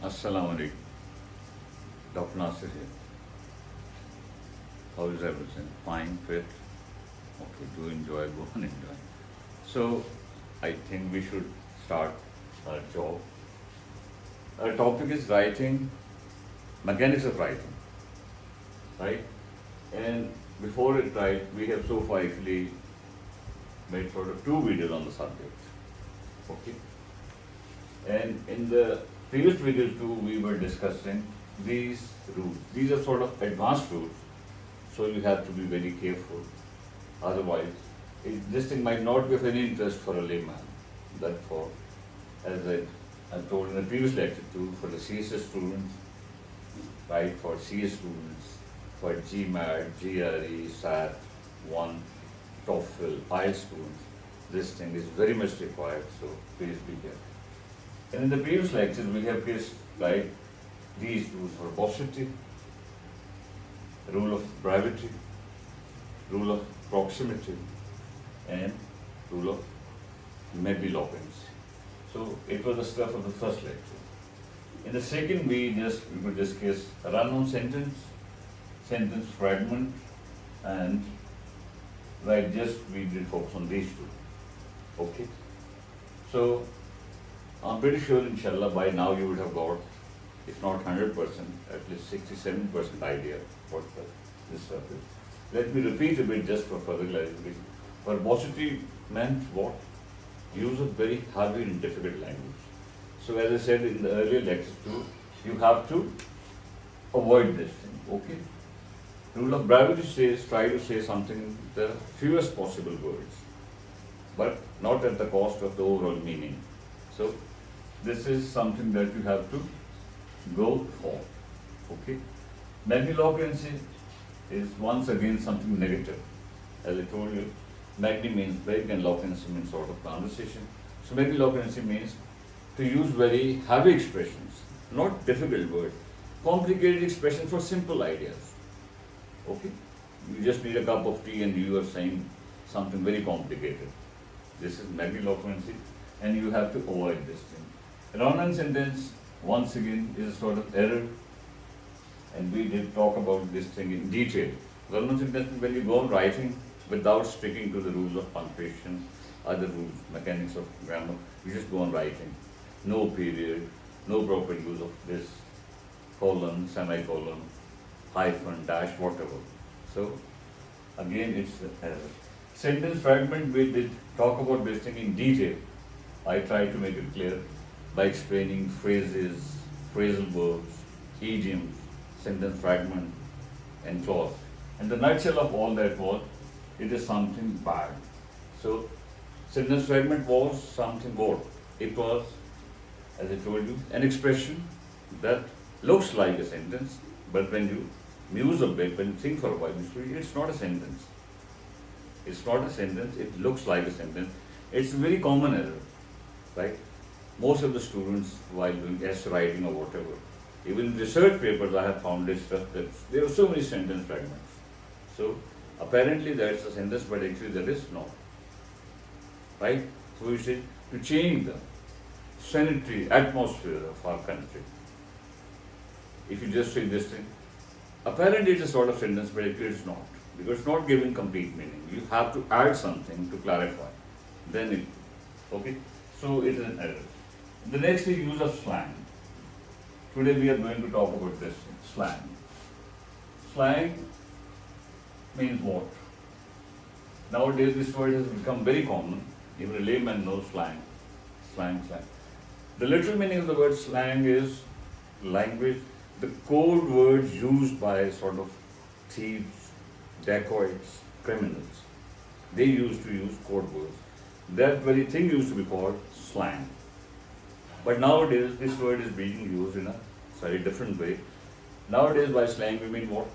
Assalamu alaikum. Dr. Nasir here. How is everything? Fine, fit? Okay, do enjoy, go on enjoy. So, I think we should start our job. Our topic is writing, mechanics of writing, right? And before it, right, we have so far actually made sort of two videos on the subject, okay? And in the previous videos too, we were discussing these rules. These are sort of advanced rules, so you have to be very careful. Otherwise, this thing might not be of any interest for a layman. Therefore, as I told in the previous lecture too, for the CSS students, right, for CS students, for GMAT, GRE, SAT, 1, TOEFL, IELTS students, this thing is very much required, so please be careful. And in the previous lectures, we have placed like these rules: verbosity, rule of brevity, rule of proximity, and rule of Magnilocancy. So it was the stuff of the first lecture. In the second, we could discuss run-on sentence, sentence fragment, and right, we did focus on these two. Okay. So I'm pretty sure, inshallah, by now you would have got, if not 100%, at least 67% idea what this stuff is. Let me repeat a bit just for further clarification. Verbosity meant what? Use of very heavy and difficult language. So as I said in the earlier lectures too, you have to avoid this thing, okay? Rule of brevity says, try to say something in the fewest possible words, but not at the cost of the overall meaning. So this is something that you have to go for, okay? Magnilocancy is once again something negative. As I told you, magni means big and locancy means sort of conversation. So magnilocancy means to use very heavy expressions, not difficult words, complicated expressions for simple ideas, okay? You just need a cup of tea and you are saying something very complicated. This is magnilocancy, and you have to avoid this thing. Run-on sentence, once again, is a sort of error, and we did talk about this thing in detail. Run-on sentence is when you go on writing without sticking to the rules of punctuation, other rules, mechanics of grammar, you just go on writing. No period, no proper use of this colon, semicolon, hyphen, dash, whatever. So, again, it's an error. Sentence fragment, we did talk about this thing in detail. I tried to make it clear by explaining phrases, phrasal verbs, idioms, sentence fragment, and clause. And the nutshell of all that was, it is something bad. So, sentence fragment was something what? It was, as I told you, an expression that looks like a sentence, but when you muse a bit, when you think for a while, you see it's not a sentence. It's not a sentence, it looks like a sentence. It's a very common error, right? Most of the students, while doing essay writing or whatever, even in research papers, I have found this stuff that there are so many sentence fragments. So, apparently that's a sentence, but actually there is not, right? So we say to change the sanitary atmosphere of our country. If you just say this thing, apparently it's a sort of sentence, but actually it's not, because it's not giving complete meaning. You have to add something to clarify. Then it, okay? So it is an error. The next is use of slang. Today we are going to talk about this thing, slang. Slang means what? Nowadays this word has become very common. Even a layman knows slang. Slang. The literal meaning of the word slang is language, the code words used by sort of thieves, dacoits, criminals. They used to use code words. That very thing used to be called slang. But nowadays this word is being used in a very different way. Nowadays by slang we mean what?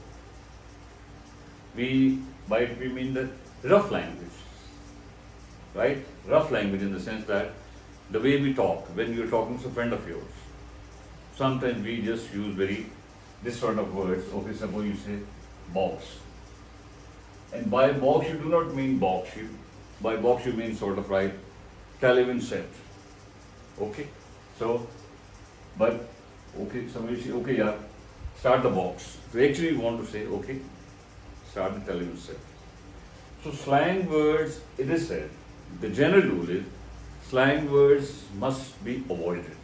We mean the rough language, right? Rough language in the sense that the way we talk, when you're talking to a friend of yours, sometimes we just use this sort of words. Okay, suppose you say box. And by box you do not mean box. By box you mean sort of television set. Okay? So, but Okay, somebody say, okay, yeah, start the box. So actually you want to say, okay, start the television set. So slang words, it is said, the general rule is slang words must be avoided,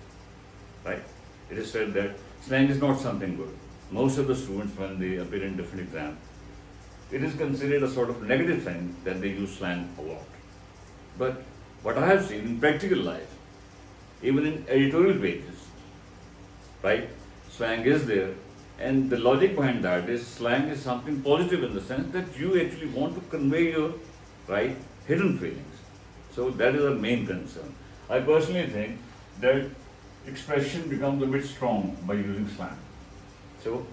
right? It is said that slang is not something good. Most of the students, when they appear in different exams, it is considered a sort of negative thing that they use slang a lot. But what I have seen in practical life, even in editorial pages, right, slang is there, and the logic behind that is slang is something positive in the sense that you actually want to convey your, right, hidden feelings. So that is our main concern. I personally think that expression becomes a bit strong by using slang. So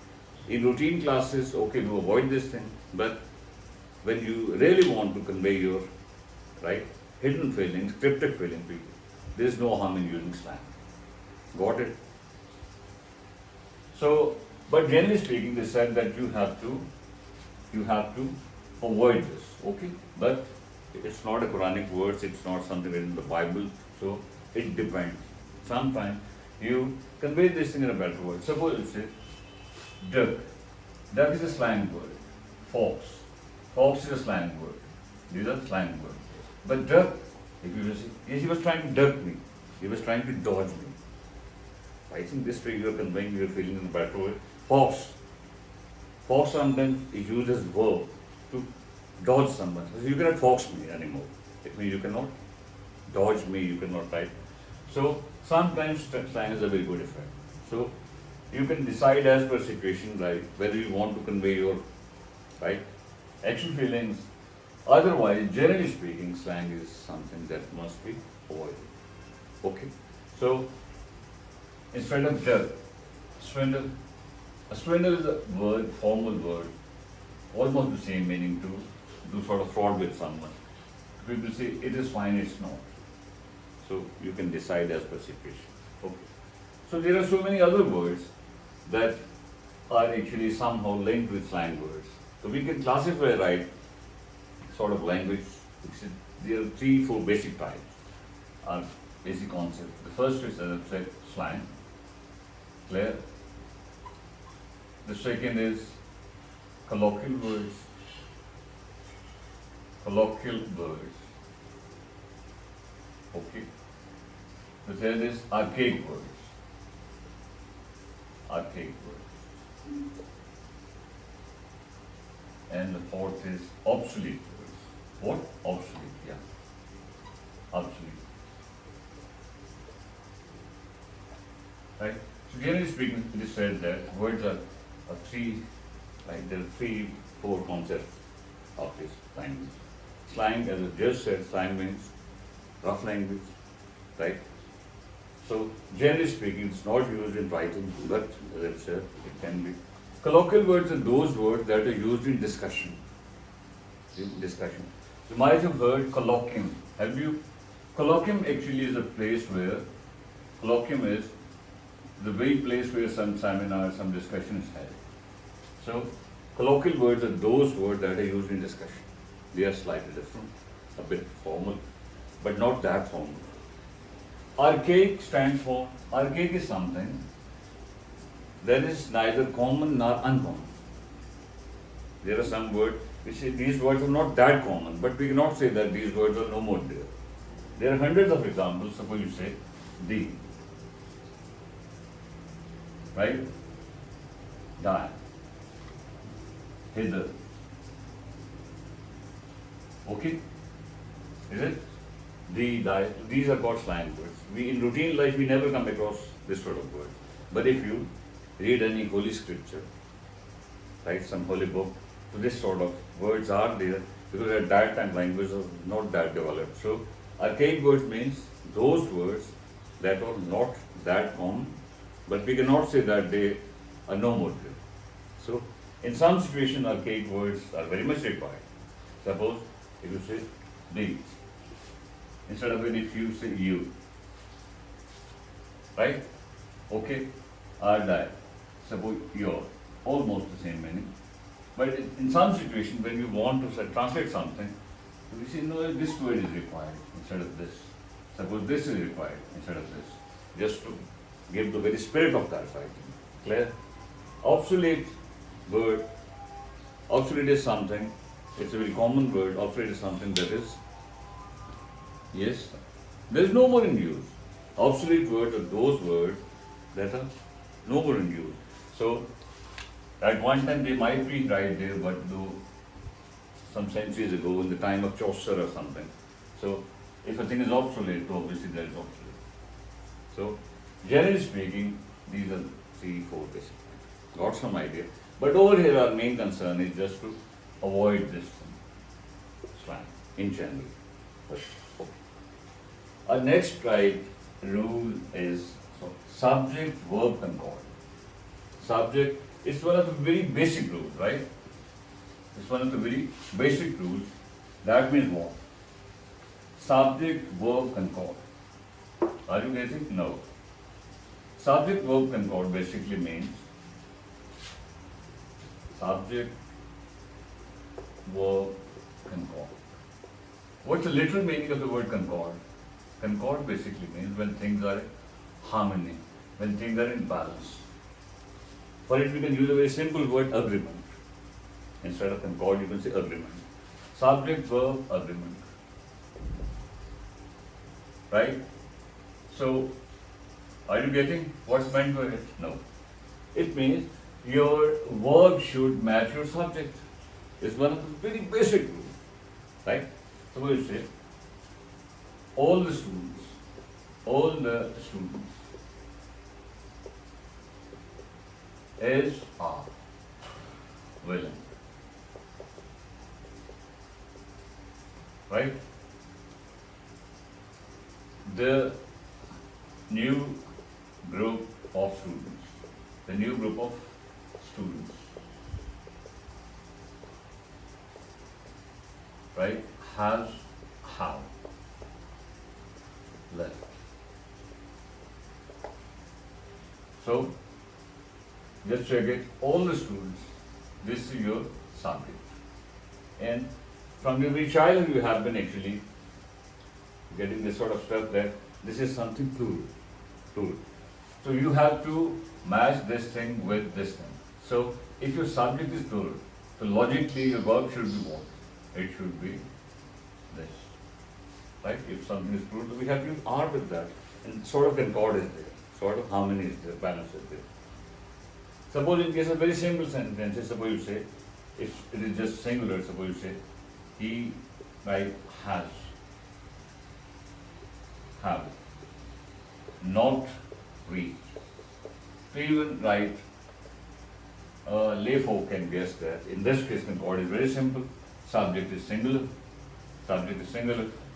in routine classes, okay, you avoid this thing, but when you really want to convey your, right, hidden feelings, cryptic feelings, there is no harm in using slang. Got it? So, but generally speaking, they said that you have to avoid this, okay? But it's not a Quranic words, it's not something written in the Bible, so it depends. Sometimes you convey this thing in a better word. Suppose you say duck. Duck is a slang word. Fox. Fox is a slang word. These are slang words. But duck, if you say, yes, he was trying to duck me. He was trying to dodge me. I think this way you are conveying your feeling in a better way. Fox. Fox sometimes is used as verb to dodge someone. So you cannot fox me anymore. It means you cannot dodge me, you cannot, right? So sometimes slang is a very good effect. So you can decide as per situation, right, whether you want to convey your, right, actual feelings. Otherwise, generally speaking, slang is something that must be avoided. Okay. So instead of duck, swindle. A swindle is a word, formal word, almost the same meaning to do sort of fraud with someone. People say it is fine, it's not. So you can decide as per situation. Okay. So there are so many other words that are actually somehow linked with slang words. So we can classify, right, sort of language. There are 3-4 basic types, basic concepts. The first is, as I said, slang. Clear? The second is colloquial words. Colloquial words. Okay. The third is archaic words. Archaic words. And the fourth is obsolete words. What? Obsolete, yeah. Obsolete. Right? So generally speaking, it is said that words are three, like there are 3-4 concepts of this language. Slang, as I just said, slang means rough language, right? So generally speaking, it's not used in writing, but as I said, it can be. Colloquial words are those words that are used in discussion. In discussion. You might have heard colloquium. Have you? Colloquium actually is a place where, colloquium is the very place where some seminar, some discussion is held. So colloquial words are those words that are used in discussion. They are slightly different, a bit formal, but not that formal. Archaic stands for, archaic is something that is neither common nor uncommon. There are some words which say these words are not that common, but we cannot say that these words are no more there. There are hundreds of examples. Suppose you say thee, right? Die, hither. Okay? Is it? Thee, die. These are called slang words. We in routine life we never come across this sort of words. But if you read any holy scripture, right, some holy book, so this sort of words are there because at that time language was not that developed. So archaic words means those words that are not that common, but we cannot say that they are no more there. So in some situations archaic words are very much required. Suppose if you say thee, instead of it if you say you, right? Okay, or die. Suppose your, almost the same meaning. But in some situation when you want to say, translate something, you say no, this word is required instead of this. Suppose this is required instead of this. Just to give the very spirit of that writing. Clear? Obsolete word. Obsolete is something, it's a very common word. Obsolete is something that is, yes, there is no more in use. Obsolete words are those words that are no more in use. So, at one time they might be right there, but though some centuries ago, in the time of Chaucer or something. So, if a thing is obsolete, obviously that is obsolete. So, generally speaking, these are 3-4 basic. Got some idea. But over here, our main concern is just to avoid this slang in general. But, okay. Our next rule is subject verb concord. Subject is one of the very basic rules, right? It's one of the very basic rules. That means what? Subject verb concord. Are you getting? No. Subject verb concord basically means subject verb concord. What's the literal meaning of the word concord? Concord basically means when things are in harmony, when things are in balance. For it, we can use a very simple word, agreement. Instead of concord, you can say agreement. Subject verb agreement. Right? So, are you getting what's meant by it? No. It means your verb should match your subject. It's one of the very basic rules. Right? Suppose you say, all the students are willing. Right? The new group of students, right, have left. So, just check it, all the students, this is your subject. And from your very childhood you have been actually getting this sort of stuff that this is something plural. So you have to match this thing with this thing. So if your subject is plural, so logically your verb should be what? It should be this. Right? If something is plural, we have to use R with that. And sort of concord is there, sort of harmony is there, balance is there. Suppose in case of very simple sentences, suppose you say, if it is just singular, suppose you say, he has not reached. To even write, lay folk can guess that in this case concord is very simple. Subject is singular,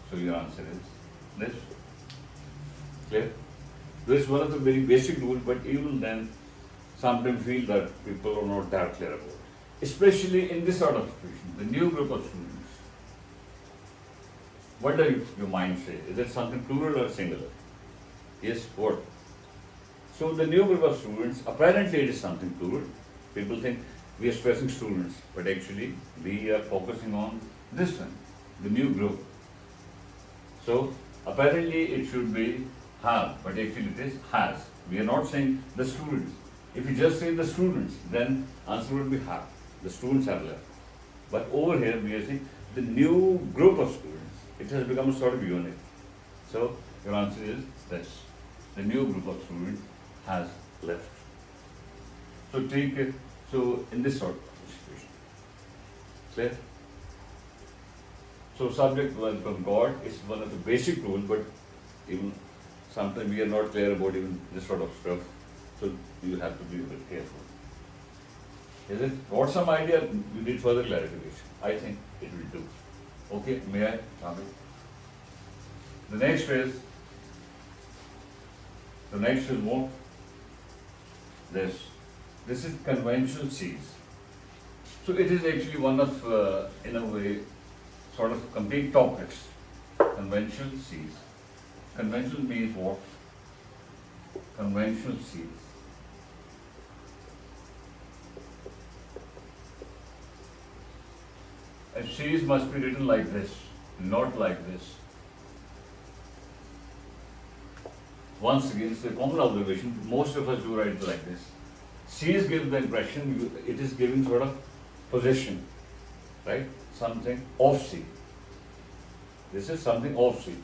so your answer is this. Clear? This is one of the very basic rules, but even then, sometimes feel that people are not that clear about it. Especially in this sort of situation, the new group of students. What does your mind say? Is it something plural or singular? Yes, what? So the new group of students, apparently it is something plural. People think we are stressing students, but actually we are focusing on this one, the new group. So apparently it should be have, but actually it is has. We are not saying the students. If you just say the students, then answer would be have. The students have left. But over here we are saying the new group of students. It has become a sort of unit. So your answer is this. The new group of students has left. So take it. So in this sort of situation. Clear? So subject verb concord is one of the basic rules, but even sometimes we are not clear about even this sort of stuff. So you have to be very careful. Is it? Got some idea? You need further clarification. I think it will do. Okay, may I? The next is what? This. This is conventional C's. So it is actually one of, in a way, sort of complete topics. Conventional C's. Conventional means what? Conventional C's. And C's must be written like this, not like this. once again, it's a common observation, most of us do write it like this. C's give the impression it is giving sort of possession, right? Something of C. This is something of C.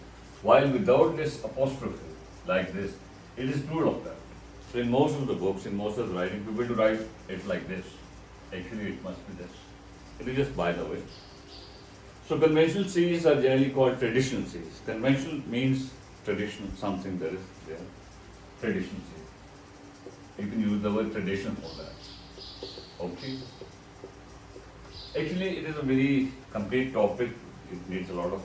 While without this apostrophe, like this, it is plural of that. So in most of the books, in most of the writing, people do write it like this. Actually, it must be this. It is just by the way. So conventional C's are generally called traditional C's. Conventional means traditional, something that is there. Traditional C. You can use the word tradition for that. Okay. Actually, it is a very complete topic. It needs a lot of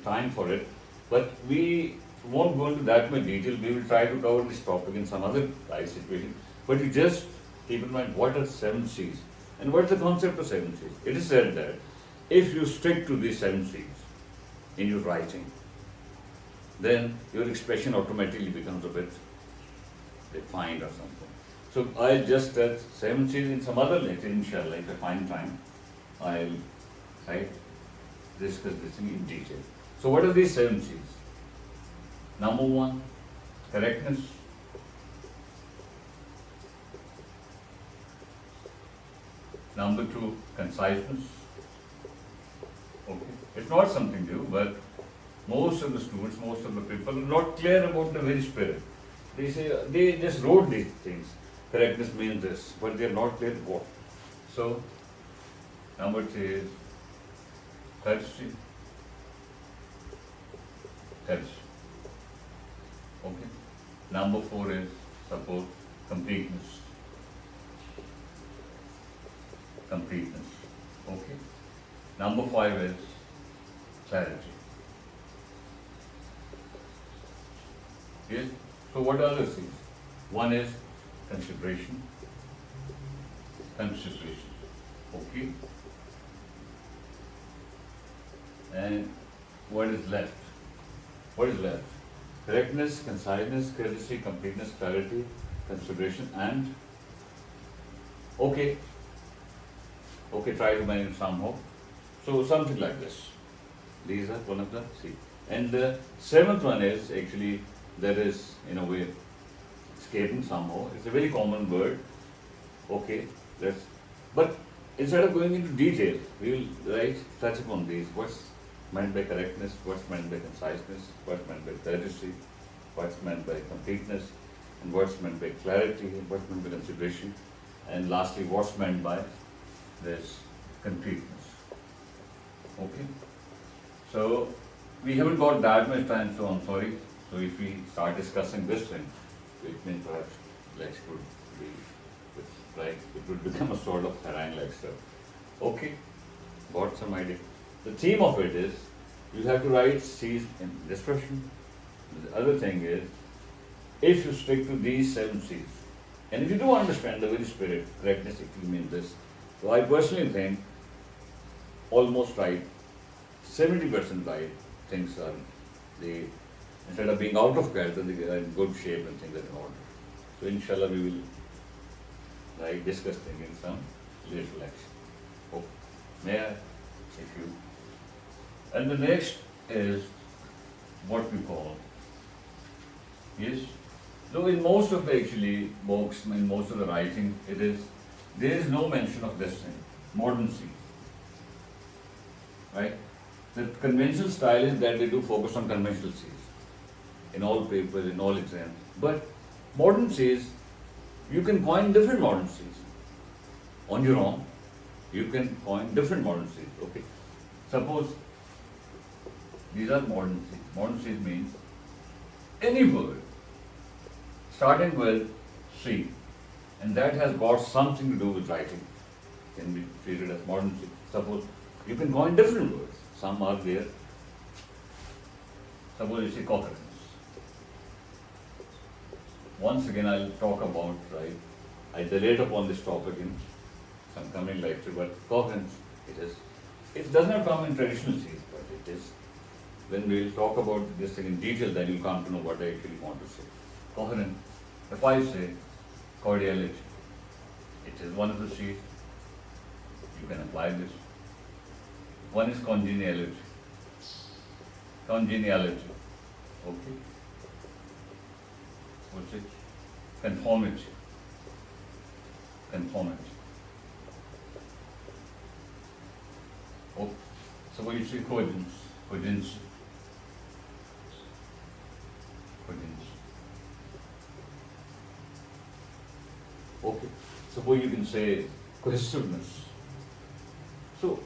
time for it. But we won't go into that much detail. We will try to cover this topic in some other situation. But you just keep in mind what are 7 C's and what is the concept of 7 C's. It is said that if you stick to these 7 C's in your writing, then your expression automatically becomes a bit defined or something. So I'll just tell 7 C's in some other lecture, inshallah, if I find time, I'll discuss this in detail. So what are these 7 C's? Number 1, correctness. Number 2, conciseness. Okay. It's not something new, but most of the students, most of the people are not clear about the very spirit. They say, they just wrote these things. Correctness means this, but they are not clear what. So, number 3 is courtesy. Courtesy. Okay. Number 4 is, suppose, completeness. Completeness. Okay. Number 5 is clarity. Yes? So what are the things? One is consideration. Consideration. Okay. And what is left? What is left? Correctness, conciseness, courtesy, completeness, clarity, consideration, and okay. Okay, try to manage somehow. So something like this. These are one of the C. And the 7th one is actually, that is in a way escaping somehow. It's a very common word. Okay, but instead of going into detail, we will touch upon these. What's meant by correctness, what's meant by conciseness, what's meant by courtesy, what's meant by completeness, and what's meant by clarity, and what's meant by consideration, and lastly, what's meant by this completeness. Okay? So, we haven't got that much time, so I'm sorry. So if we start discussing this thing, it means perhaps lecture would be, it would become a sort of harangue lecture. Okay, got some idea. The theme of it is, you have to write C's in this question. The other thing is, if you stick to these 7 C's, and if you do understand the very spirit, correctness actually means this. So I personally think, almost right, 70% right, things are, instead of being out of character, they are in good shape and things are in order. So inshallah we will discuss things in some later lecture. Oh, may I, if you. And the next is what we call, yes. So in most of the actually books, in most of the writing, there is no mention of this thing, modern C. Right? The conventional style is that they do focus on conventional C's in all papers, in all exams. But modern C's, you can coin different modern C's. On your own, you can coin different modern C's. Okay. Suppose these are modern C's. Modern C's means any word starting with C, and that has got something to do with writing, can be treated as modern C. Suppose you can coin different words. Some are there. Suppose you say coherence. Once again, I'll talk about, I delate upon this topic in some coming lecture, but coherence, it does not come in traditional C's, but it is. When we'll talk about this thing in detail, then you'll come to know what I actually want to say. Coherence, if I say cordiality, it is one of the C's. You can apply this. One is congeniality. Congeniality. Okay. what's it? Conformity. Conformity. Oh, so what you say coherence, coherency. Coherency. Okay, suppose you can say cohesiveness. So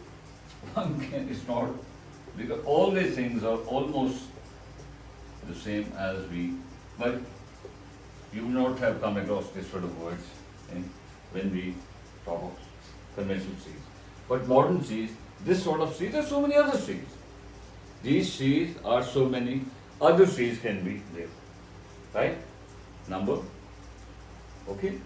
one can, it's not, because all these things are almost the same as we, but you will not have come across this sort of words when we talk of conventional C's. But modern C's, this sort of C's, there are so many other C's. These C's are so many other C's can be there. Right? Number. Okay?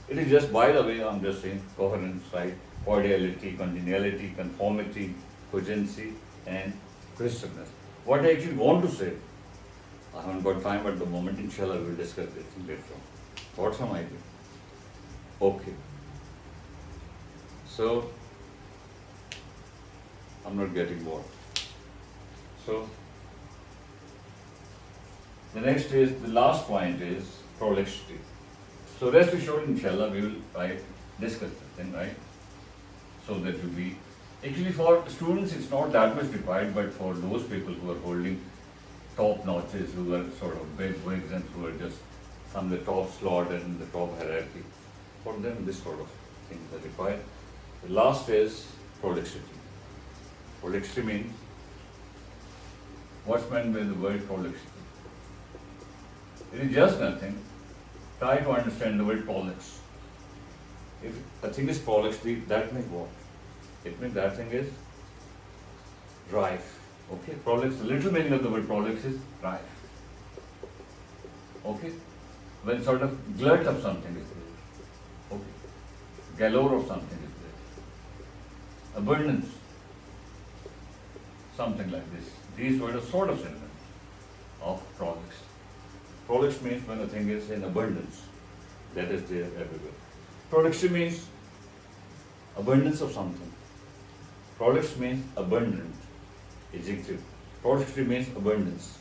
It is just, by the way, I'm just saying coherence, right? Cordiality, congeniality, conformity, cogency, and cohesiveness. What I actually want to say, I haven't got time at the moment, inshallah we'll discuss this thing later on. Got some idea? Okay. So, I'm not getting bored. So, the next is, the last point is prolixity. So rest assured, inshallah, we will discuss this thing, right? So that will be, actually for students it's not that much required, but for those people who are holding top notches, who are sort of big wigs and who are just from the top slot and the top hierarchy, for them this sort of things are required. The last is prolixity. Prolixity means, what's meant by the word prolixity? It is just nothing. Try to understand the word prolix. If a thing is prolix, that means what? It means that thing is rife. Okay, prolix, the literal meaning of the word prolix is rife. Okay, when sort of glut of something is there. Okay, galore of something is there. Abundance, something like this. These were the sort of synonyms of prolix. Prolix means when a thing is in abundance, that is there everywhere. Prolixity means abundance of something. Prolix means abundant, adjective. Prolixity means abundance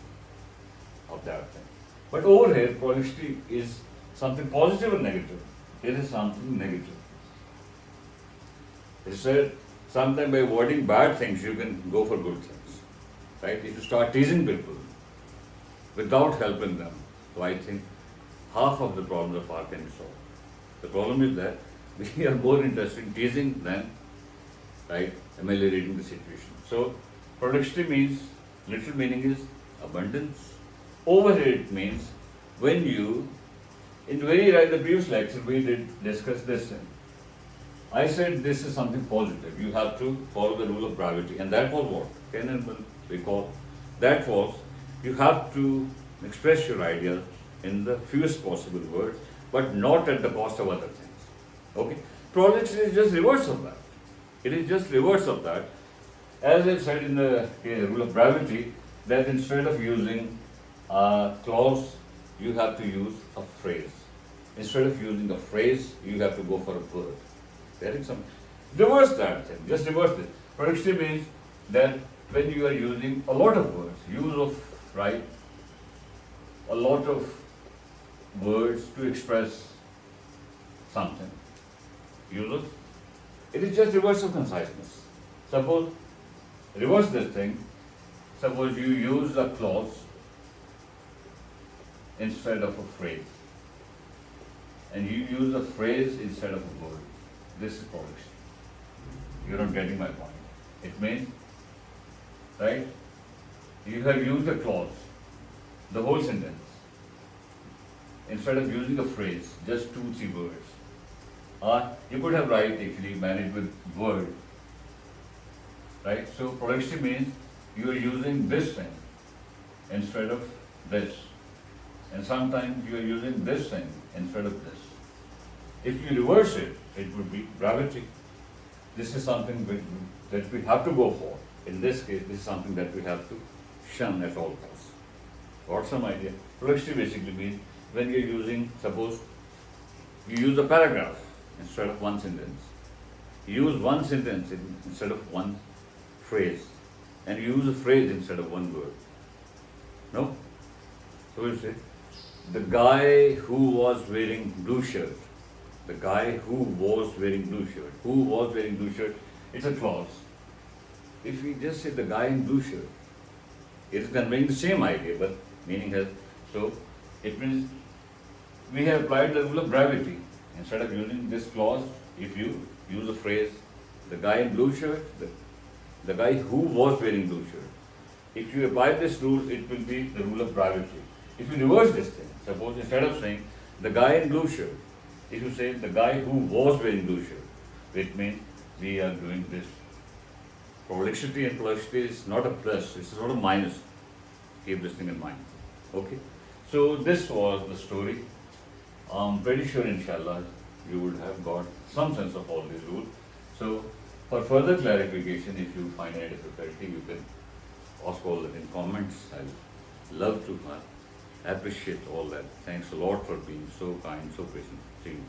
of that thing. But over here, prolixity is something positive or negative. It is something negative. It is said, sometimes by avoiding bad things, you can go for good things. Right? If you start teasing people without helping them, so I think half of the problems of art can be solved. The problem is that we are more interested in teasing than, right, ameliorating the situation. So, prolixity means, literal meaning is abundance. Over here it means when you, in the previous lecture we did discuss this thing. I said this is something positive. You have to follow the rule of Bravery. And that was what? Can anyone recall? That was, you have to express your ideas in the fewest possible words, but not at the cost of other things. Okay? Prolixity is just reverse of that. It is just reverse of that. As I said in the rule of Bravery, that instead of using a clause, you have to use a phrase. Instead of using a phrase, you have to go for a word. There is some, reverse that thing, just reverse it. Prolixity means that when you are using a lot of words, use of, right, a lot of words to express something. Use of, it is just reverse of conciseness. Suppose, reverse this thing, suppose you use a clause instead of a phrase. And you use a phrase instead of a word. This is prolixity. You're not getting my point. It means, right, you have used a clause, the whole sentence, instead of using a phrase, just 2-3 words. You could have actually managed with word. Right? So prolixity means you are using this thing instead of this. And sometimes you are using this thing instead of this. If you reverse it, it would be Bravery. This is something that we have to go for. In this case, this is something that we have to shun at all costs. Got some idea? Prolixity basically means when you're using, suppose you use a paragraph instead of one sentence. You use one sentence instead of one phrase. And you use a phrase instead of one word. No? So you say, The guy who was wearing blue shirt. The guy who was wearing blue shirt. Who was wearing blue shirt? It's a clause. If we just say the guy in blue shirt, it is conveying the same idea, but meaning has. So it means we have applied the rule of brevity. Instead of using this clause, if you use the phrase the guy in blue shirt, the guy who was wearing blue shirt. If you apply this rule, it will be the rule of brevity. If you reverse this thing, suppose instead of saying the guy in blue shirt, if you say the guy who was wearing blue shirt, it means we are doing this. Prolixity and prolixity is not a plus, it's not a minus. Keep this thing in mind. Okay? So this was the story. I'm pretty sure inshallah you would have got some sense of all these rules. So for further clarification, if you find any difficulty, you can ask all that in comments. I'll love to appreciate all that. Thanks a lot for being so kind, so patient. See you.